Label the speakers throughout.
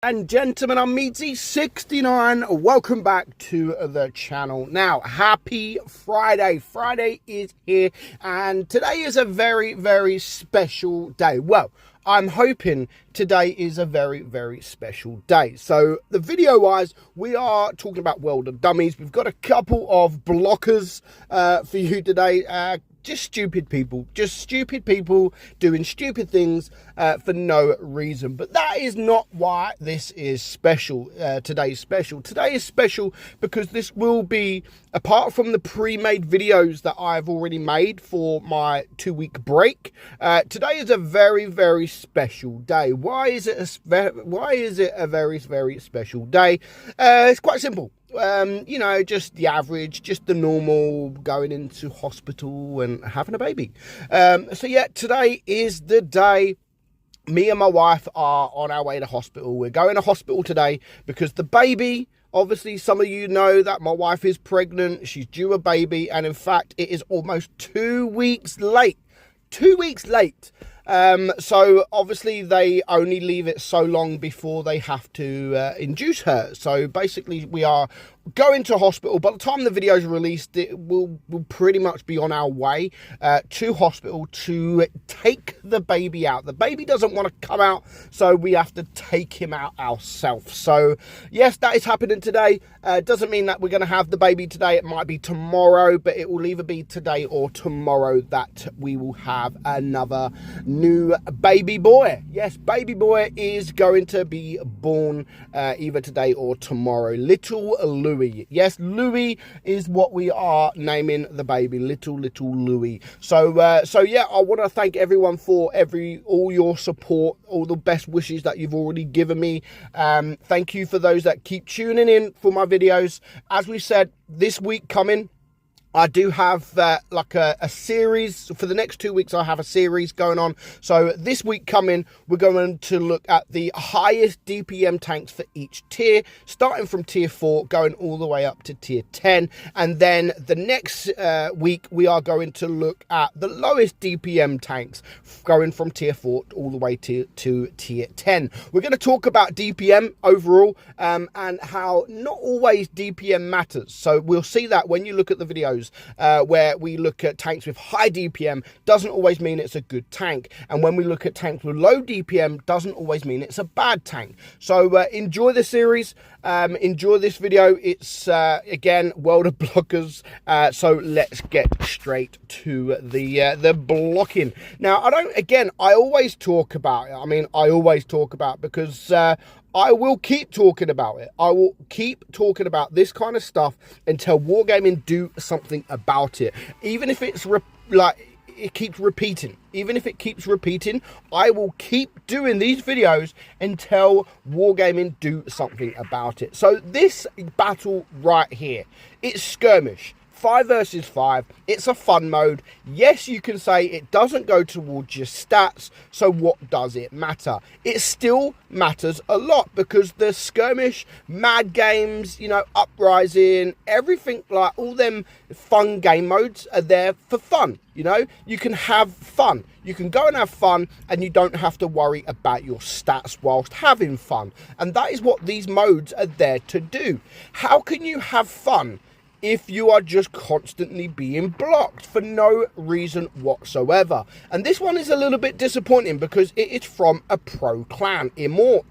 Speaker 1: And gentlemen, I'm meadsy69. Welcome back to the channel. Now, happy Friday. Friday is here, and today is a very, very special day. Well, I'm hoping today is a very, very special day. So, the video-wise, we are talking about World of Dummies. We've got a couple of blockers for you today. Just stupid people doing stupid things for no reason. But that is not why this is special. Today is special because this will be, apart from the pre-made videos that I've already made for my 2-week break, today is a very, very special day. Why is it a very, very special day? It's quite simple. You know, just the average, just the normal going into hospital and having a baby. So yeah, today is the day. Me and my wife are on our way to hospital. We're going to hospital today because the baby, obviously some of you know that my wife is pregnant. She's due a baby, and in fact it is almost 2 weeks late. 2 weeks late. So obviously they only leave it so long before they have to induce her. So basically we are going to hospital. By the time the video is released, it will pretty much be on our way to hospital to take the baby out. The baby doesn't want to come out, so we have to take him out ourselves. So yes, that is happening today. Doesn't mean that we're going to have the baby today. It might be tomorrow, but it will either be today or tomorrow that we will have another new baby boy. Yes, baby boy is going to be born either today or tomorrow. Little Louis. Yes, Louis is what we are naming the baby. Little Louis. So yeah, I want to thank everyone for all your support, all the best wishes that you've already given me. Thank you for those that keep tuning in for my videos. As we said, this week coming, I do have like a series. For the next 2 weeks, I have a series going on. So this week coming, we're going to look at the highest DPM tanks for each tier, starting from tier 4, going all the way up to tier 10. And then the next week, we are going to look at the lowest DPM tanks, going from tier 4 all the way to tier 10. We're going to talk about DPM overall and how not always DPM matters. So we'll see that when you look at the videos. Where we look at tanks with high DPM doesn't always mean it's a good tank, and when we look at tanks with low DPM doesn't always mean it's a bad tank. So enjoy the series, enjoy this video. It's again World of Blockers, so let's get straight to the blocking. Now I always talk about it. Because I will keep talking about it. I will keep talking about this kind of stuff until Wargaming do something about it. Even if it's it keeps repeating. Even if it keeps repeating, I will keep doing these videos until Wargaming do something about it. So this battle right here, it's skirmish. 5 versus 5, it's a fun mode. Yes, you can say it doesn't go towards your stats, so what does it matter? It still matters a lot, because the skirmish, mad games, you know, uprising, everything, like all them fun game modes are there for fun. You know, you can have fun. You can go and have fun, and you don't have to worry about your stats whilst having fun. And that is what these modes are there to do. How can you have fun if you are just constantly being blocked for no reason whatsoever? And this one is a little bit disappointing because it is from a pro clan, Immort.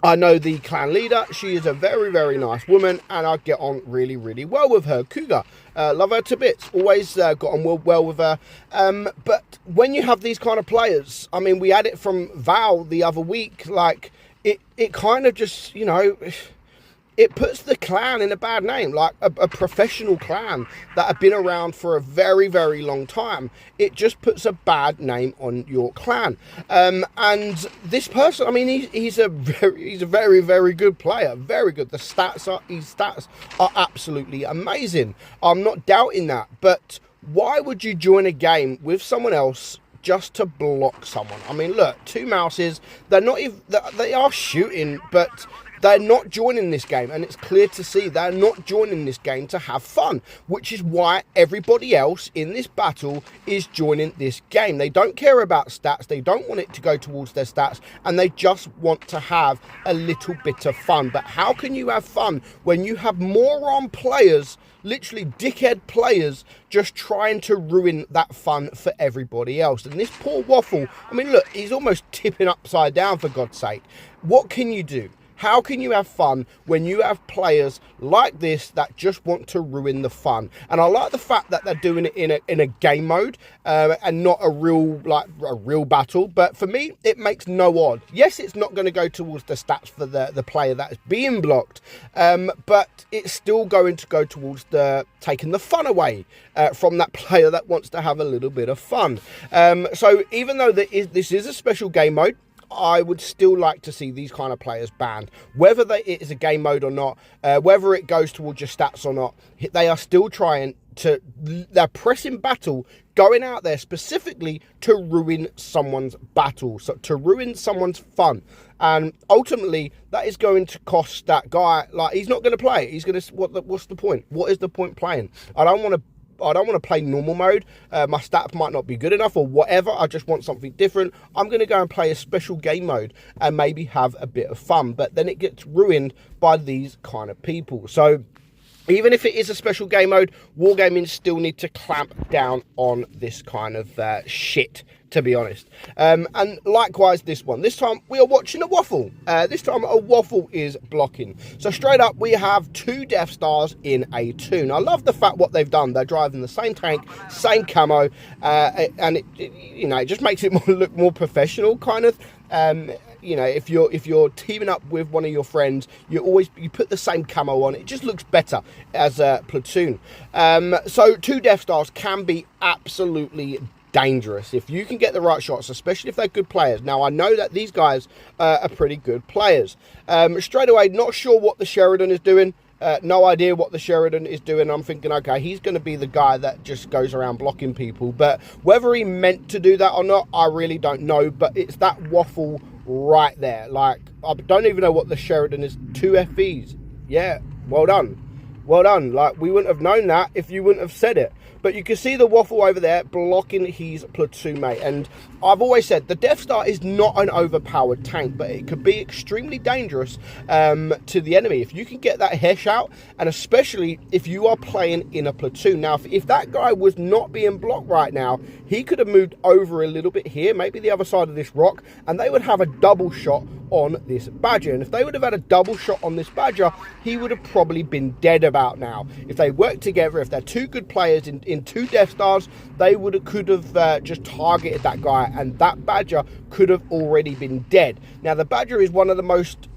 Speaker 1: I know the clan leader. She is a very, very nice woman, and I get on really, really well with her. Cougar, love her to bits. Always got on well with her. But when you have these kind of players, I mean, we had it from Val the other week. Like it kind of just, you know, it puts the clan in a bad name, like a professional clan that have been around for a very, very long time. It just puts a bad name on your clan. And this person, I mean, he's a very, very good player, very good. His stats are absolutely amazing. I'm not doubting that. But why would you join a game with someone else just to block someone? I mean, look, 2 mouses. They're not even. They are shooting, but they're not joining this game, and it's clear to see they're not joining this game to have fun, which is why everybody else in this battle is joining this game. They don't care about stats, they don't want it to go towards their stats, and they just want to have a little bit of fun. But how can you have fun when you have moron players, literally dickhead players, just trying to ruin that fun for everybody else? And this poor Waffle, I mean, look, he's almost tipping upside down, for God's sake. What can you do? How can you have fun when you have players like this that just want to ruin the fun? And I like the fact that they're doing it in a game mode and not a real battle. But for me, it makes no odds. Yes, it's not going to go towards the stats for the player that is being blocked, but it's still going to go towards taking the fun away from that player that wants to have a little bit of fun. So even though this is a special game mode, I would still like to see these kind of players banned. Whether it is a game mode or not, whether it goes towards your stats or not, they are still trying to, they're pressing battle, going out there specifically to ruin someone's battle, so to ruin someone's fun. And ultimately, that is going to cost that guy, like, he's not going to play. He's going to, what's the point? What is the point playing? I don't want to play normal mode. My stats might not be good enough or whatever. I just want something different. I'm going to go and play a special game mode and maybe have a bit of fun. But then it gets ruined by these kind of people. So even if it is a special game mode, Wargaming still need to clamp down on this kind of shit, to be honest. And likewise this one. This time we are watching a Waffle. This time a Waffle is blocking. So straight up we have 2 Death Stars in a 2. Now I love the fact what they've done. They're driving the same tank, same camo, and it just makes it look more professional, kind of. You know, if you're teaming up with one of your friends, you put the same camo on. It just looks better as a platoon. So 2 Death Stars can be absolutely dangerous if you can get the right shots, especially if they're good players. Now I know that these guys are pretty good players. Straight away, not sure what the Sheridan is doing. No idea what the Sheridan is doing. I'm thinking, okay, he's going to be the guy that just goes around blocking people. But whether he meant to do that or not, I really don't know. But it's that Waffle right there. Like, I don't even know what the Sheridan is. 2 FVs. Yeah, well done. Well done. Like, we wouldn't have known that if you wouldn't have said it. But you can see the Waffle over there blocking his platoon mate. And I've always said the Death Star is not an overpowered tank, but it could be extremely dangerous to the enemy if you can get that hesh out, and especially if you are playing in a platoon. Now, if that guy was not being blocked right now, he could have moved over a little bit here, maybe the other side of this rock, and they would have a double shot on this Badger. And if they would have had a double shot on this Badger, he would have probably been dead about now. If they work together, if they're 2 good players in 2 Death Stars, they could have just targeted that guy, and that Badger could have already been dead. Now, the Badger is one of the most,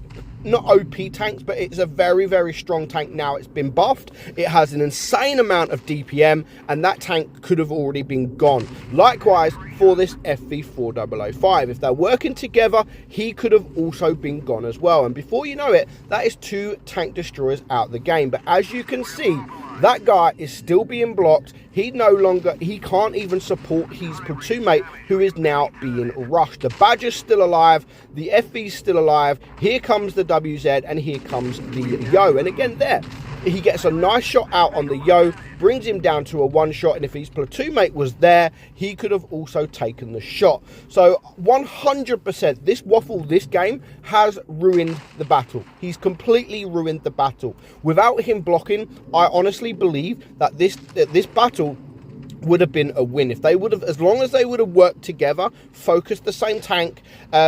Speaker 1: not OP tanks, but it's a very, very strong tank now. It's been buffed. It has an insane amount of DPM, and that tank could have already been gone. Likewise for this FV4005. If they're working together, he could have also been gone as well. And before you know it, that is 2 tank destroyers out the game. But as you can see, that guy is still being blocked. He can't even support his platoon mate, who is now being rushed. The Badger's still alive. The FV's still alive. Here comes the WZ, and here comes the Yo. And again there, he gets a nice shot out on the Yo, brings him down to a 1 shot, and if his platoon mate was there, he could have also taken the shot. So 100%, this Waffle, this game, has ruined the battle. He's completely ruined the battle. Without him blocking, I honestly believe that this battle would have been a win if they would have, as long as they would have worked together, focused the same tank,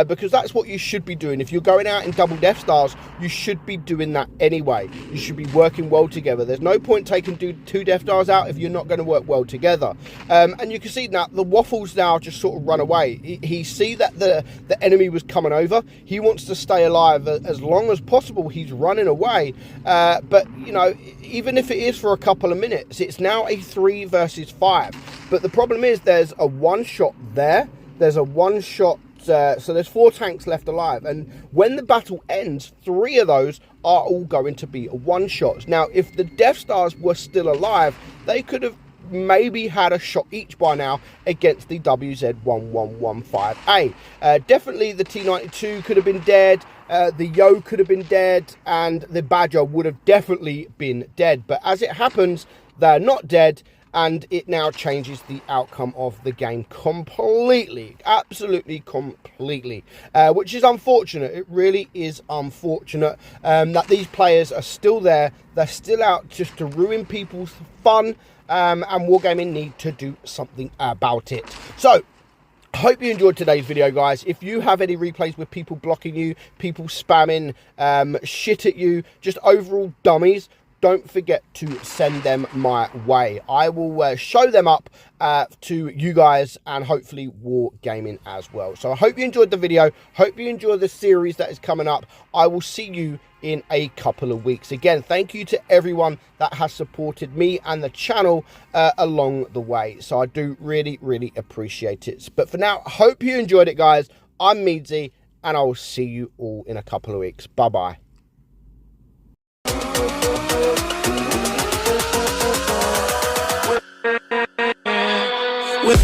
Speaker 1: because that's what you should be doing. If you're going out in double Death Stars, you should be doing that anyway. You should be working well together. There's no point taking 2 Death Stars out if you're not going to work well together. And you can see now the Waffles now just sort of run away. He see that the enemy was coming over. He wants to stay alive as long as possible. He's running away, but you know, even if it is for a couple of minutes, it's now a 3 versus 5. But the problem is there's a 1 shot there. There's a 1 shot. So there's 4 tanks left alive. And when the battle ends, 3 of those are all going to be 1 shots. Now, if the Death Stars were still alive, they could have maybe had a shot each by now against the WZ1115A. Definitely the T92 could have been dead. the Yo could have been dead and the Badger would have definitely been dead. But as it happens, they're not dead, and it now changes the outcome of the game completely, absolutely completely, which is unfortunate. It really is unfortunate that these players are still there. They're still out just to ruin people's fun, and Wargaming need to do something about it. So, I hope you enjoyed today's video, guys. If you have any replays with people blocking you, people spamming shit at you, just overall dummies, don't forget to send them my way. I will show them up to you guys and hopefully Wargaming as well. So I hope you enjoyed the video. Hope you enjoy the series that is coming up. I will see you in a couple of weeks. Again, thank you to everyone that has supported me and the channel along the way. So I do really, really appreciate it. But for now, hope you enjoyed it, guys. I'm Meadsy, and I will see you all in a couple of weeks. Bye-bye. With